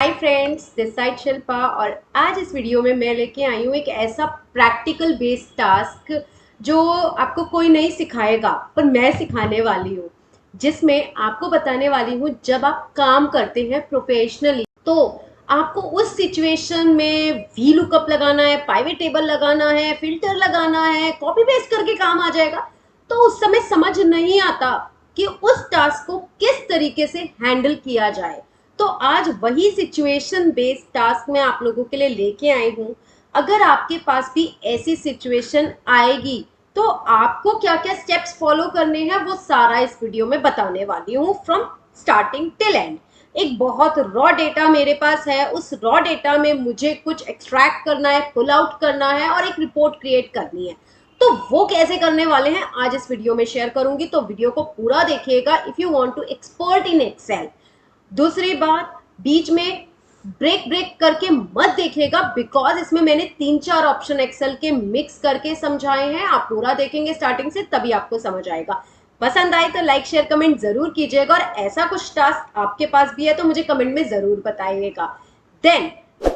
Hi friends, this side Shilpa. और आज इस वीडियो में मैं लेके आई हूँ एक ऐसा प्रैक्टिकल बेस्ड टास्क जो आपको कोई नहीं सिखाएगा पर मैं सिखाने वाली हूँ, जिसमें आपको बताने वाली हूँ जब आप काम करते हैं प्रोफेशनली तो आपको उस सिचुएशन में वी लुकअप लगाना है, पाइवेट टेबल लगाना है, फिल्टर लगाना है, कॉपी पेस्ट करके काम आ जाएगा। तो उस समय समझ नहीं आता कि उस टास्क को किस तरीके से हैंडल किया जाए। तो आज वही सिचुएशन बेस्ड टास्क मैं आप लोगों के लिए लेके आई हूँ। अगर आपके पास भी ऐसी सिचुएशन आएगी तो आपको क्या क्या स्टेप्स फॉलो करने हैं वो सारा इस वीडियो में बताने वाली हूँ, फ्रॉम स्टार्टिंग टिल एंड। एक बहुत रॉ डेटा मेरे पास है, उस रॉ डेटा में मुझे कुछ एक्सट्रैक्ट करना है, पुल आउट करना है और एक रिपोर्ट क्रिएट करनी है। तो वो कैसे करने वाले हैं आज इस वीडियो में शेयर करूंगी, तो वीडियो को पूरा देखिएगा if you want to expert in Excel. दूसरी बात, बीच में ब्रेक करके मत देखिएगा, बिकॉज इसमें मैंने 3-4 ऑप्शन एक्सेल के मिक्स करके समझाए हैं। आप पूरा देखेंगे स्टार्टिंग से, तभी आपको समझ आएगा। पसंद आए तो लाइक शेयर कमेंट जरूर कीजिएगा, और ऐसा कुछ टास्क आपके पास भी है तो मुझे कमेंट में जरूर बताइएगा। देन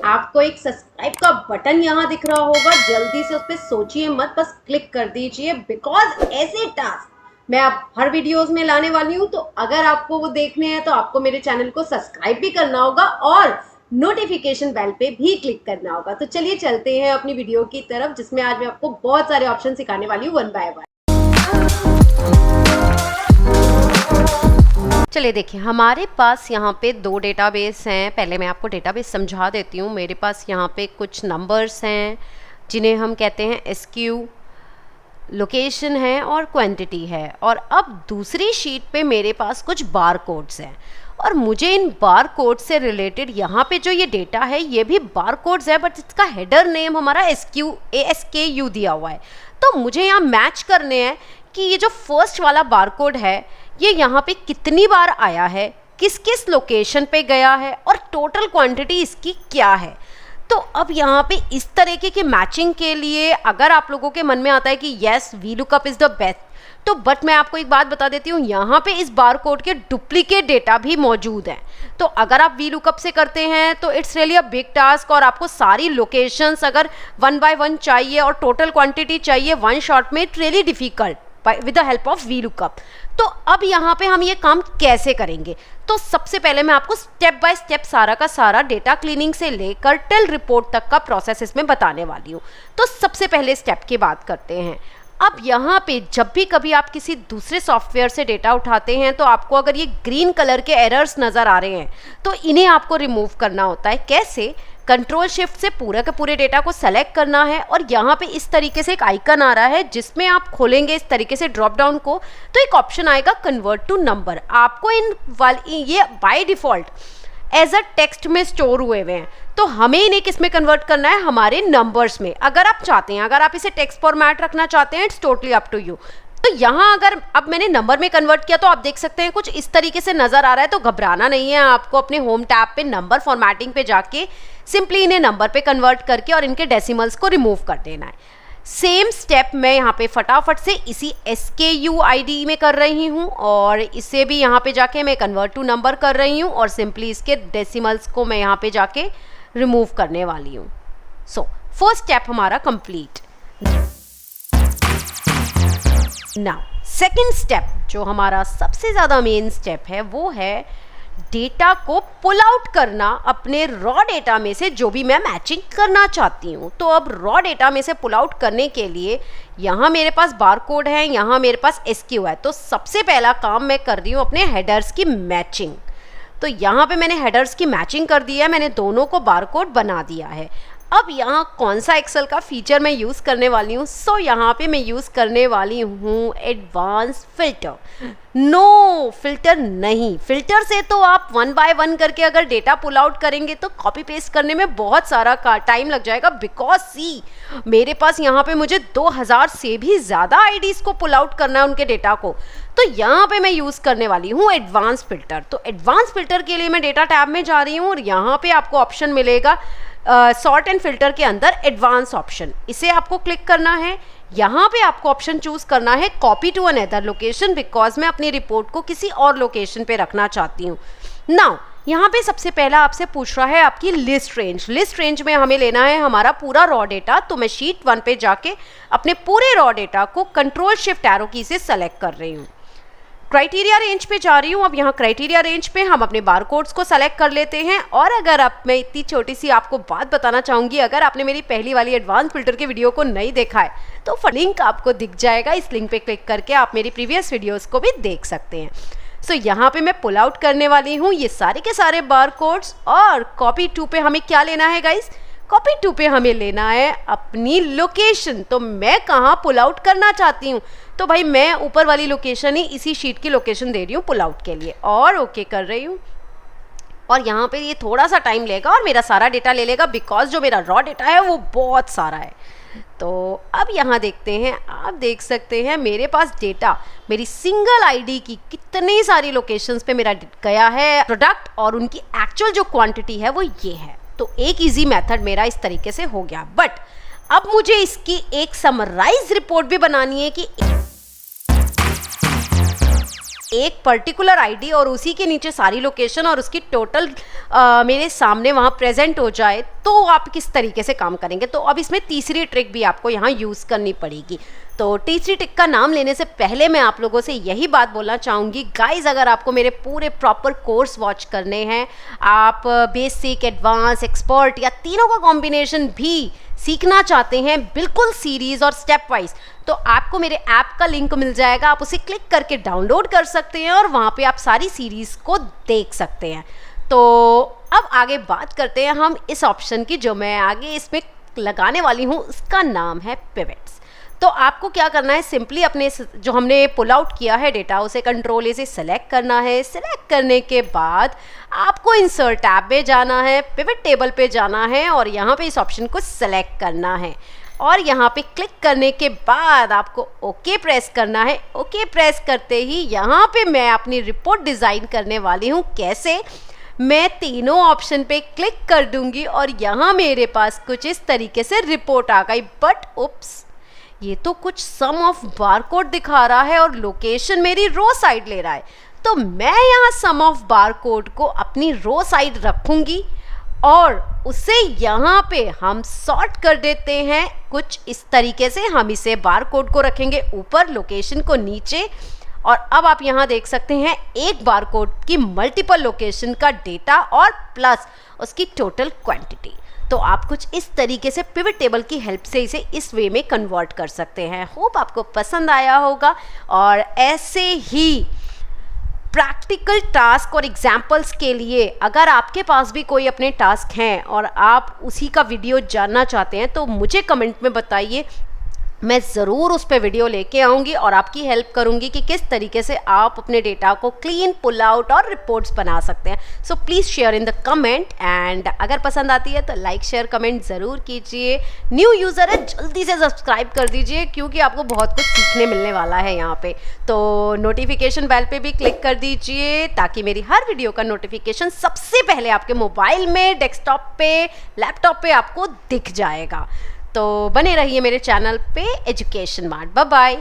आपको एक सब्सक्राइब का बटन यहाँ दिख रहा होगा, जल्दी से उस पर सोचिए मत, बस क्लिक कर दीजिए, बिकॉज ऐसे टास्क मैं आप हर वीडियोस में लाने वाली हूँ। तो अगर आपको वो देखने हैं तो आपको मेरे चैनल को सब्सक्राइब भी करना होगा और नोटिफिकेशन बेल पे भी क्लिक करना होगा। तो चलिए चलते हैं अपनी वीडियो की तरफ, जिसमें आज मैं आपको बहुत सारे ऑप्शन सिखाने वाली हूँ वन बाय वन। चलिए देखिए, हमारे पास यहाँ पे 2 डेटाबेस हैं। पहले मैं आपको डेटाबेस समझा देती हूँ। मेरे पास यहाँ पे कुछ नंबर्स हैं जिन्हें हम कहते हैं एसक्यू, लोकेशन है और क्वांटिटी है। और अब दूसरी शीट पे मेरे पास कुछ बार कोड्स हैं, और मुझे इन बार कोड से रिलेटेड यहाँ पे जो ये डेटा है ये भी बार कोड्स है, बट इसका हेडर नेम हमारा ASKU दिया हुआ है। तो मुझे यहाँ मैच करने हैं कि ये जो फर्स्ट वाला बार कोड है ये यहाँ पे कितनी बार आया है, किस किस लोकेशन पे गया है और टोटल क्वांटिटी इसकी क्या है। तो अब यहाँ पे इस तरीके की मैचिंग के लिए अगर आप लोगों के मन में आता है कि yes V lookup is the best, तो बट मैं आपको एक बात बता देती हूँ, यहाँ पे इस बार कोड के डुप्लीकेट डेटा भी मौजूद हैं। तो अगर आप वी लुकअप से करते हैं तो it's really a big task, और आपको सारी लोकेशंस अगर 1 by 1 चाहिए और टोटल क्वांटिटी चाहिए वन शॉट में, it really difficult with the help of V lookup. तो अब यहाँ पे हम ये काम कैसे करेंगे, तो सबसे पहले मैं आपको स्टेप बाय स्टेप सारा का सारा डेटा क्लीनिंग से लेकर टिल रिपोर्ट तक का प्रोसेस इसमें बताने वाली हूँ। तो सबसे पहले स्टेप की बात करते हैं। अब यहाँ पे जब भी कभी आप किसी दूसरे सॉफ्टवेयर से डेटा उठाते हैं तो आपको अगर ये ग्रीन कलर के एरर्स नज़र आ रहे हैं तो इन्हें आपको रिमूव करना होता है। कैसे? कंट्रोल शिफ्ट से पूरे के पूरे डेटा को सेलेक्ट करना है, और यहाँ पे इस तरीके से एक आइकन आ रहा है जिसमें आप खोलेंगे इस तरीके से ड्रॉप डाउन को, तो एक ऑप्शन आएगा कन्वर्ट टू नंबर। आपको ये by default as a text में स्टोर हुए हुए हैं, तो हमें इन्हें किस में कन्वर्ट करना है, हमारे नंबर्स में। अगर आप चाहते हैं, अगर आप इसे टेक्स्ट फॉर्मेट रखना चाहते हैं, it's totally up to you. तो यहाँ अगर अब मैंने नंबर में कन्वर्ट किया तो आप देख सकते हैं कुछ इस तरीके से नज़र आ रहा है। तो घबराना नहीं है, आपको अपने होम टैब पे नंबर फॉर्मेटिंग पे जाके सिंपली इन्हें नंबर पे कन्वर्ट करके और इनके डेसिमल्स को रिमूव कर देना है। सेम स्टेप मैं यहाँ पे फटाफट से इसी SKU ID में कर रही हूँ, और इसे भी यहाँ पे जाके मैं कन्वर्ट टू नंबर कर रही हूँ, और सिंपली इसके डेसिमल्स को मैं यहाँ पे जाके रिमूव करने वाली हूँ। सो फर्स्ट स्टेप हमारा कंप्लीट। नाउ सेकेंड स्टेप जो हमारा सबसे ज़्यादा मेन स्टेप है वो है डेटा को पुल आउट करना अपने रॉ डेटा में से, जो भी मैं मैचिंग करना चाहती हूँ। तो अब रॉ डेटा में से पुल आउट करने के लिए यहाँ मेरे पास बार कोड है, यहाँ मेरे पास SKU है। तो सबसे पहला काम मैं कर रही हूँ अपने हेडर्स की मैचिंग। तो यहाँ पे मैंने हेडर्स की मैचिंग कर दी है, मैंने दोनों को बार कोड बना दिया है। अब यहाँ कौन सा एक्सेल का फीचर मैं यूज़ करने वाली हूँ, सो यहाँ पे मैं यूज़ करने वाली हूँ एडवांस फिल्टर। नो फिल्टर नहीं, फिल्टर से तो आप 1 by 1 करके अगर डेटा पुल आउट करेंगे तो कॉपी पेस्ट करने में बहुत सारा टाइम लग जाएगा, बिकॉज सी मेरे पास यहाँ पे मुझे 2000 से भी ज़्यादा आईडीज़ को पुल आउट करना है उनके डेटा को। तो यहाँ पे मैं यूज़ करने वाली हूँ एडवांस फिल्टर। तो एडवांस फिल्टर के लिए मैं डेटा टैब में जा रही हूँ, और यहाँ पे आपको ऑप्शन मिलेगा सॉर्ट एंड फिल्टर के अंदर एडवांस ऑप्शन, इसे आपको क्लिक करना है। यहाँ पे आपको ऑप्शन चूज करना है copy to another location, because मैं अपनी रिपोर्ट को किसी और लोकेशन पे रखना चाहती हूँ। नाउ यहाँ पे सबसे पहला आपसे पूछ रहा है आपकी लिस्ट रेंज। लिस्ट रेंज में हमें लेना है हमारा पूरा रॉ डेटा। तो मैं शीट 1 पे जाके अपने पूरे रॉ डेटा को कंट्रोल शिफ्ट एरो की से सेलेक्ट कर रही हूँ। क्राइटेरिया रेंज पे जा रही हूँ। अब यहाँ क्राइटेरिया रेंज पे हम अपने बारकोड्स को सेलेक्ट कर लेते हैं। और अगर आप, मैं इतनी छोटी सी आपको बात बताना चाहूँगी, अगर आपने मेरी पहली वाली एडवांस फिल्टर के वीडियो को नहीं देखा है तो लिंक आपको दिख जाएगा। इस लिंक पे क्लिक करके आप मेरी प्रीवियस वीडियोज़ को भी देख सकते हैं। सो यहाँ पे मैं पुल आउट करने वाली हूँ ये सारे के सारे बारकोड्स। और कॉपी 2 पे हमें क्या लेना है गाइस? कॉपी 2 पे हमें लेना है अपनी लोकेशन। तो मैं कहाँ पुल आउट करना चाहती हूँ? तो भाई मैं ऊपर वाली लोकेशन ही, इसी शीट की लोकेशन दे रही हूँ पुल आउट के लिए और ओके कर रही हूँ। और यहाँ पे ये थोड़ा सा टाइम लेगा और मेरा सारा डेटा ले लेगा, बिकॉज जो मेरा रॉ डेटा है वो बहुत सारा है। तो अब यहाँ देखते हैं, आप देख सकते हैं मेरे पास डेटा मेरी सिंगल आईडी की कितनी सारी लोकेशंस पे मेरा गया है प्रोडक्ट, और उनकी एक्चुअल जो क्वांटिटी है वो ये है। तो एक इजी मेथड मेरा इस तरीके से हो गया। बट अब मुझे इसकी एक समराइज रिपोर्ट भी बनानी है कि एक पर्टिकुलर आईडी और उसी के नीचे सारी लोकेशन और उसकी टोटल मेरे सामने वहाँ प्रेजेंट हो जाए, तो आप किस तरीके से काम करेंगे। तो अब इसमें तीसरी ट्रिक भी आपको यहाँ यूज़ करनी पड़ेगी। तो तीसरी ट्रिक का नाम लेने से पहले मैं आप लोगों से यही बात बोलना चाहूँगी गाइज, अगर आपको मेरे पूरे प्रॉपर कोर्स वॉच करने हैं, आप बेसिक, एडवांस, एक्सपर्ट या तीनों का कॉम्बिनेशन भी सीखना चाहते हैं बिल्कुल सीरीज़ और स्टेप वाइज, तो आपको मेरे ऐप का लिंक मिल जाएगा। आप उसे क्लिक करके डाउनलोड कर सकते हैं और वहाँ पे आप सारी सीरीज़ को देख सकते हैं। तो अब आगे बात करते हैं हम इस ऑप्शन की, जो मैं आगे इसमें लगाने वाली हूँ, उसका नाम है पिवट्स। तो आपको क्या करना है, सिंपली अपने जो हमने पुल आउट किया है डेटा उसे कंट्रोल ए से सेलेक्ट करना है। सेलेक्ट करने के बाद आपको इंसर्ट टैब में जाना है, पिवट टेबल पे जाना है और यहाँ पे इस ऑप्शन को सेलेक्ट करना है। और यहाँ पे क्लिक करने के बाद आपको ओके प्रेस करना है। ओके प्रेस करते ही यहाँ पे मैं अपनी रिपोर्ट डिज़ाइन करने वाली हूँ। कैसे? मैं तीनों ऑप्शन पे क्लिक कर दूंगी और यहाँ मेरे पास कुछ इस तरीके से रिपोर्ट आ गई। बट उप्स, ये तो कुछ सम ऑफ बारकोड दिखा रहा है और लोकेशन मेरी रो साइड ले रहा है। तो मैं यहाँ सम ऑफ बारकोड को अपनी रो साइड रखूंगी और उसे यहाँ पे हम सॉर्ट कर देते हैं कुछ इस तरीके से। हम इसे बारकोड को रखेंगे ऊपर, लोकेशन को नीचे। और अब आप यहाँ देख सकते हैं एक बारकोड की मल्टीपल लोकेशन का डेटा और प्लस उसकी टोटल क्वांटिटी। तो आप कुछ इस तरीके से पिवट टेबल की हेल्प से इसे इस वे में कन्वर्ट कर सकते हैं। होप आपको पसंद आया होगा। और ऐसे ही प्रैक्टिकल टास्क और एग्जाम्पल्स के लिए अगर आपके पास भी कोई अपने टास्क हैं और आप उसी का वीडियो जानना चाहते हैं तो मुझे कमेंट में बताइए, मैं ज़रूर उस पर वीडियो लेके आऊँगी और आपकी हेल्प करूँगी कि किस तरीके से आप अपने डेटा को क्लीन, पुल आउट और रिपोर्ट्स बना सकते हैं। So please share in the comment, and अगर पसंद आती है तो लाइक, शेयर, कमेंट ज़रूर कीजिए। न्यू यूज़र है, जल्दी से सब्सक्राइब कर दीजिए क्योंकि आपको बहुत कुछ सीखने मिलने वाला है यहाँ पे। तो नोटिफिकेशन बेल पे भी क्लिक कर दीजिए ताकि मेरी हर वीडियो का नोटिफिकेशन सबसे पहले आपके मोबाइल में, डेस्कटॉप पे, लैपटॉप पे आपको दिख जाएगा। तो बने रहिए मेरे चैनल पे एजुकेशन मार्ट। Bye bye.